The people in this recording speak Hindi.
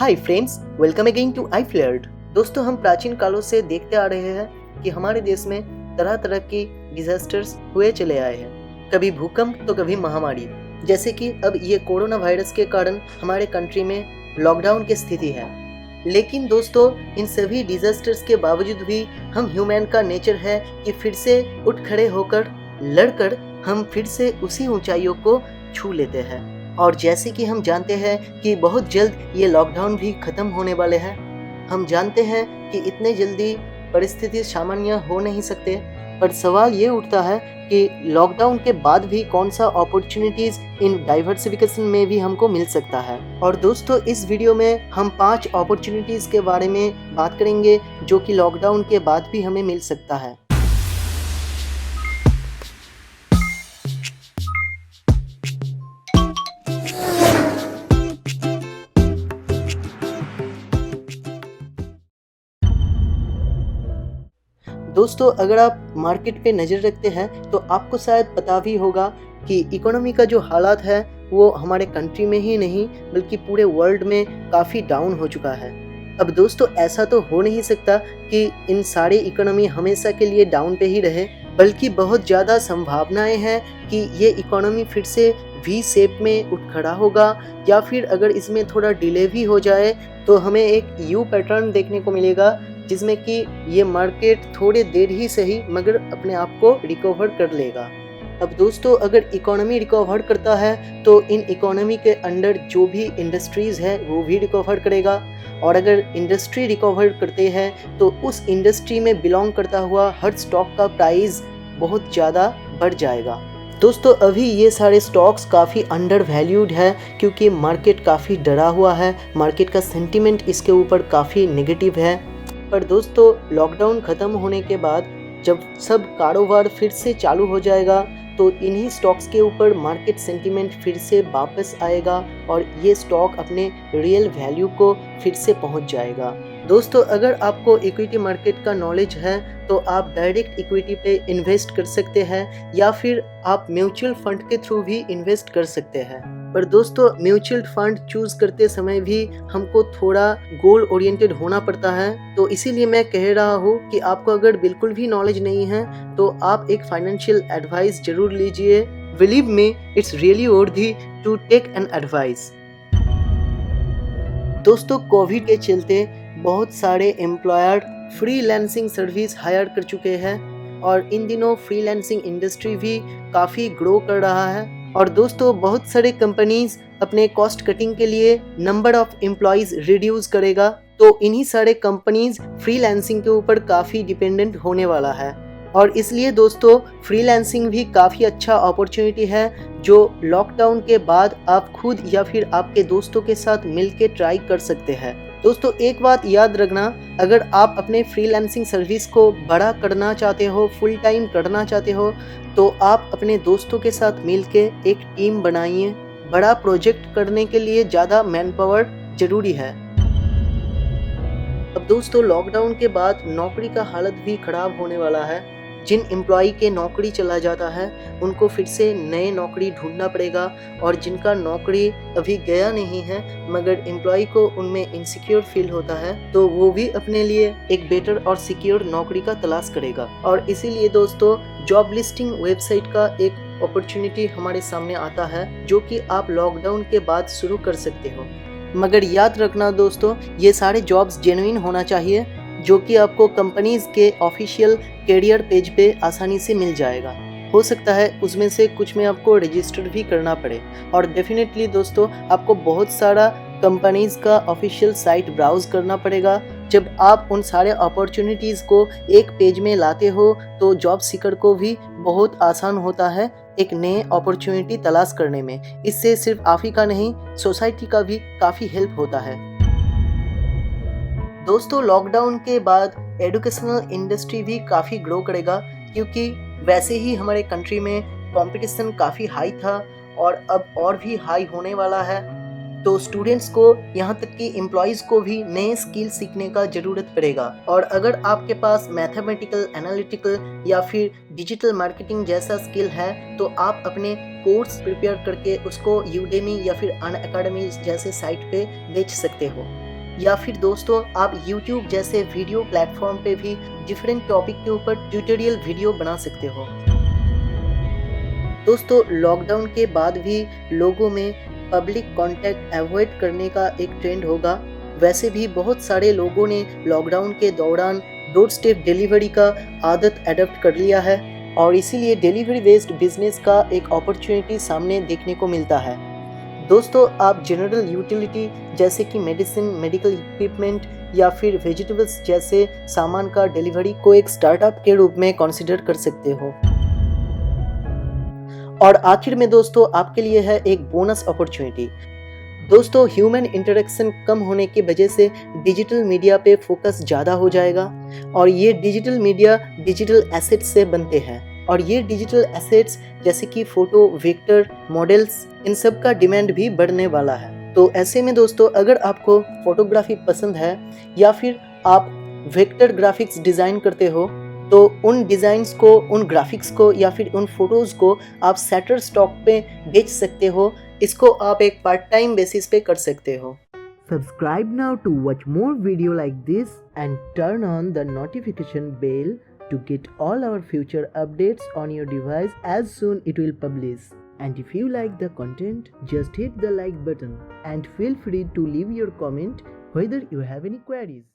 Hi friends, welcome again to I flared. दोस्तों, हम प्राचीन कालों से देखते आ रहे हैं कि हमारे देश में तरह तरह की डिजास्टर्स हुए चले आए हैं। कभी भूकंप तो कभी महामारी। जैसे कि अब ये कोरोना वायरस के कारण हमारे कंट्री में लॉकडाउन की स्थिति है। लेकिन दोस्तों, इन सभी डिजास्टर्स के बावजूद भी हम ह्यूमन का नेचर है कि फिर से उठ खड़े होकर लड़कर हम फिर से उसी ऊंचाइयों को छू लेते हैं। और जैसे कि हम जानते हैं कि बहुत जल्द ये लॉकडाउन भी खत्म होने वाले हैं। हम जानते हैं कि इतने जल्दी परिस्थिति सामान्य हो नहीं सकते, पर सवाल ये उठता है कि लॉकडाउन के बाद भी कौन सा अपॉर्चुनिटीज इन डाइवर्सिफिकेशन में भी हमको मिल सकता है। और दोस्तों, इस वीडियो में हम 5 अपॉर्चुनिटीज के बारे में बात करेंगे जो कि लॉकडाउन के बाद भी हमें मिल सकता है। दोस्तों, अगर आप मार्केट पे नज़र रखते हैं तो आपको शायद पता भी होगा कि इकोनॉमी का जो हालात है वो हमारे कंट्री में ही नहीं बल्कि पूरे वर्ल्ड में काफ़ी डाउन हो चुका है। अब दोस्तों, ऐसा तो हो नहीं सकता कि इन सारे इकोनॉमी हमेशा के लिए डाउन पे ही रहे, बल्कि बहुत ज़्यादा संभावनाएं हैं कि ये इकोनॉमी फिर से वी शेप में उठ खड़ा होगा, या फिर अगर इसमें थोड़ा डिले भी हो जाए तो हमें एक यू पैटर्न देखने को मिलेगा जिसमें कि ये मार्केट थोड़े देर ही सही मगर अपने आप को रिकवर कर लेगा। अब दोस्तों, अगर इकोनॉमी रिकवर करता है तो इन इकोनॉमी के अंडर जो भी इंडस्ट्रीज है वो भी रिकवर करेगा, और अगर इंडस्ट्री रिकवर करते हैं तो उस इंडस्ट्री में बिलोंग करता हुआ हर स्टॉक का प्राइस बहुत ज़्यादा बढ़ जाएगा। दोस्तों, अभी ये सारे स्टॉक्स काफ़ी अंडर वैल्यूड है क्योंकि मार्केट काफ़ी डरा हुआ है, मार्केट का सेंटीमेंट इसके ऊपर काफ़ी नेगेटिव है। पर दोस्तों, लॉकडाउन ख़त्म होने के बाद जब सब कारोबार फिर से चालू हो जाएगा तो इन्हीं स्टॉक्स के ऊपर मार्केट सेंटीमेंट फिर से वापस आएगा और ये स्टॉक अपने रियल वैल्यू को फिर से पहुंच जाएगा। दोस्तों, अगर आपको इक्विटी मार्केट का नॉलेज है तो आप डायरेक्ट इक्विटी पे इन्वेस्ट कर सकते हैं या फिर आप म्यूचुअल फंड के थ्रू भी इन्वेस्ट कर सकते हैं। पर दोस्तों, म्यूचुअल फंड चूज करते समय भी हमको थोड़ा गोल ओरिएंटेड होना पड़ता है, तो इसीलिए मैं कह रहा हूँ कि आपको अगर बिल्कुल भी नॉलेज नहीं है तो आप एक फाइनेंशियल एडवाइस जरूर लीजिए। Believe me, it's really worthy to take an advice. दोस्तों, कोविड के चलते बहुत सारे एम्प्लॉयर फ्रीलांसिंग सर्विस हायर कर चुके हैं और इन दिनों फ्रीलांसिंग इंडस्ट्री भी काफ़ी ग्रो कर रहा है। और दोस्तों, बहुत सारे कंपनीज अपने कॉस्ट कटिंग के लिए नंबर ऑफ एम्प्लॉइज रिड्यूस करेगा, तो इन्हीं सारे कंपनीज फ्रीलांसिंग के ऊपर काफ़ी डिपेंडेंट होने वाला है। और इसलिए दोस्तों, फ्रीलांसिंग भी काफ़ी अच्छा अपॉर्चुनिटी है जो लॉकडाउन के बाद आप खुद या फिर आपके दोस्तों के साथ मिलके ट्राई कर सकते हैं। दोस्तों, एक बात याद रखना, अगर आप अपने फ्रीलांसिंग सर्विस को बड़ा करना चाहते हो, फुल टाइम करना चाहते हो, तो आप अपने दोस्तों के साथ मिलके एक टीम बनाइए। बड़ा प्रोजेक्ट करने के लिए ज़्यादा मैन पावर जरूरी है। अब दोस्तों, लॉकडाउन के बाद नौकरी का हालत भी खराब होने वाला है। जिन एम्प्लॉय के नौकरी चला जाता है उनको फिर से नए नौकरी ढूंढना पड़ेगा, और जिनका नौकरी अभी गया नहीं है मगर एम्प्लॉय को उनमें इनसिक्योर फील होता है तो वो भी अपने लिए एक बेटर और सिक्योर नौकरी का तलाश करेगा। और इसीलिए दोस्तों, जॉब लिस्टिंग वेबसाइट का एक अपॉर्चुनिटी हमारे सामने आता है जो कि आप लॉकडाउन के बाद शुरू कर सकते हो। मगर याद रखना दोस्तों, ये सारे जॉब्स जेन्युइन होना चाहिए जो कि आपको कंपनीज के ऑफिशियल कैरियर पेज पे आसानी से मिल जाएगा। हो सकता है उसमें से कुछ में आपको रजिस्टर भी करना पड़े, और डेफिनेटली दोस्तों, आपको बहुत सारा कंपनीज का ऑफिशियल साइट ब्राउज करना पड़ेगा। जब आप उन सारे अपॉर्चुनिटीज़ को एक पेज में लाते हो तो जॉब सीकर को भी बहुत आसान होता है एक नए अपॉर्चुनिटी तलाश करने में। इससे सिर्फ आप ही का नहीं, सोसाइटी का भी काफ़ी हेल्प होता है। दोस्तों, लॉकडाउन के बाद एजुकेशनल इंडस्ट्री भी काफ़ी ग्रो करेगा क्योंकि वैसे ही हमारे कंट्री में कंपटीशन काफ़ी हाई था और अब और भी हाई होने वाला है, तो स्टूडेंट्स को यहाँ तक कि एम्प्लॉयज़ को भी नए स्किल सीखने का ज़रूरत पड़ेगा। और अगर आपके पास मैथमेटिकल, एनालिटिकल या फिर डिजिटल मार्केटिंग जैसा स्किल है तो आप अपने कोर्स प्रिपेयर करके उसको यूडेमी या फिर अनअकैडमी जैसे साइट पे बेच सकते हो। या फिर दोस्तों आप YouTube जैसे वीडियो प्लेटफॉर्म पे भी डिफरेंट टॉपिक के ऊपर ट्यूटोरियल वीडियो बना सकते हो। दोस्तों लॉकडाउन के बाद भी लोगों में पब्लिक कांटेक्ट अवॉइड करने का एक ट्रेंड होगा। वैसे भी बहुत सारे लोगों ने लॉकडाउन के दौरान डोर स्टेप डिलीवरी का आदत अडॉप्ट कर लिया है और इसीलिए डिलीवरी बेस्ड बिजनेस का एक अपॉर्चुनिटी सामने देखने को मिलता है। दोस्तों आप जनरल यूटिलिटी जैसे कि मेडिसिन, मेडिकल इक्विपमेंट या फिर वेजिटेबल्स जैसे सामान का डिलीवरी को एक स्टार्टअप के रूप में कंसीडर कर सकते हो। और आखिर में दोस्तों आपके लिए है एक बोनस अपॉर्चुनिटी। दोस्तों ह्यूमन इंटरेक्शन कम होने की वजह से डिजिटल मीडिया पे फोकस ज़्यादा हो जाएगा और ये डिजिटल मीडिया डिजिटल एसेट्स से बनते हैं और ये डिजिटल एसेट्स जैसे कि फोटो, वेक्टर, मॉडल्स, इन सब का डिमांड भी बढ़ने वाला है। तो ऐसे में दोस्तों अगर आपको फोटोग्राफी पसंद है या फिर आप वेक्टर ग्राफिक्स डिज़ाइन करते हो तो उन डिज़ाइंस को, उन ग्राफिक्स को या फिर उन फोटोज़ को आप शटरस्टॉक पे बेच सकते हो। इसको आप एक पार्ट टाइम बेसिस पे कर सकते हो। Subscribe now to watch more video like this and turn on the notification bell to get all our future updates on your device as soon it will publish. And if you like the content, just hit the like button and feel free to leave your comment whether you have any queries.